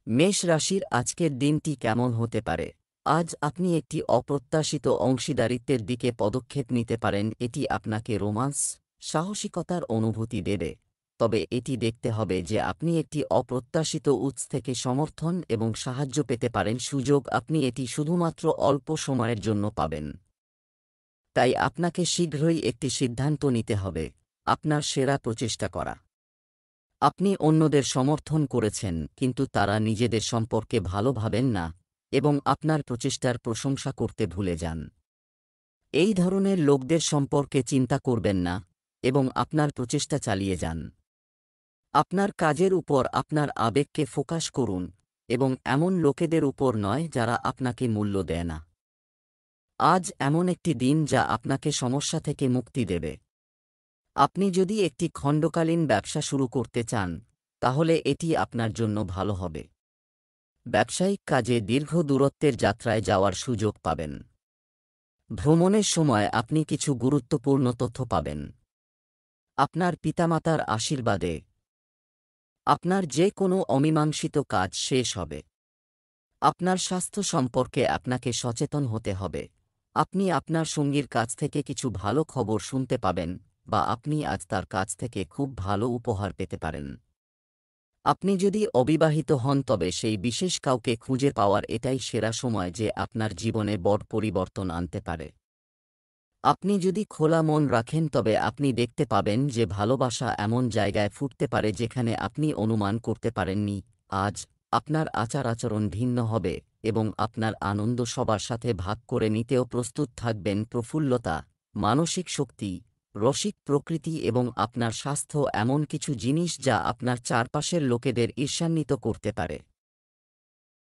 মেষ রাশির আজকের দিনটি কেমন হতে পারে? আজ আপনি একটি অপ্রত্যাশিত অংশীদারিত্বের দিকে পদক্ষেপ নিতে পারেন। এটি আপনাকে রোমান্স, সাহসিকতার অনুভূতি দেবে। তবে এটি দেখতে হবে যে আপনি একটি অপ্রত্যাশিত উৎস থেকে সমর্থন এবং সাহায্য পেতে পারেন। সুযোগ আপনি এটি শুধুমাত্র অল্প সময়ের জন্য পাবেন। তাই আপনাকে শীঘ্রই একটি সিদ্ধান্ত নিতে হবে, আপনার সেরা প্রচেষ্টা করা। আপনি অন্যদের সমর্থন করেছেন, কিন্তু তারা নিজেদের সম্পর্কে ভালো ভাবেন না এবং আপনার প্রচেষ্টার প্রশংসা করতে ভুলে যান। এই ধরনের লোকদের সম্পর্কে চিন্তা করবেন না এবং আপনার প্রচেষ্টা চালিয়ে যান। আপনার কাজের উপর আপনার আবেগকে ফোকাস করুন এবং এমন লোকেদের উপর নয় যারা আপনাকে মূল্য দেয় না। আজ এমন একটি দিন যা আপনাকে সমস্যা থেকে মুক্তি দেবে। আপনি যদি একটি খণ্ডকালীন ব্যবসা শুরু করতে চান, তাহলে এটি আপনার জন্য ভালো হবে। ব্যবসায়িক কাজে দীর্ঘ দূরত্বের যাত্রায় যাওয়ার সুযোগ পাবেন। ভ্রমণের সময় আপনি কিছু গুরুত্বপূর্ণ তথ্য পাবেন। আপনার পিতামাতার আশীর্বাদে আপনার যে কোনো অমীমাংসিত কাজ শেষ হবে। আপনার স্বাস্থ্য সম্পর্কে আপনাকে সচেতন হতে হবে। আপনি আপনার সঙ্গীর কাছ থেকে কিছু ভালো খবর শুনতে পাবেন, বা আপনি আজ তার কাছ থেকে খুব ভালো উপহার পেতে পারেন। আপনি যদি অবিবাহিত হন, তবে সেই বিশেষ কাউকে খুঁজে পাওয়ার এটাই সেরা সময় যে আপনার জীবনে বড় পরিবর্তন আনতে পারে। আপনি যদি খোলা মন রাখেন, তবে আপনি দেখতে পাবেন যে ভালোবাসা এমন জায়গায় ফুটতে পারে যেখানে আপনি অনুমান করতে পারেননি। আজ আপনার আচার-আচরণ ভিন্ন হবে এবং আপনার আনন্দ সবার সাথে ভাগ করে নিতেও প্রস্তুত থাকবেন। প্রফুল্লতা, মানসিক শক্তি, রসিক প্রকৃতি এবং আপনার স্বাস্থ্য এমন কিছু জিনিস যা আপনার চারপাশের লোকেদের ঈর্ষান্বিত করতে পারে।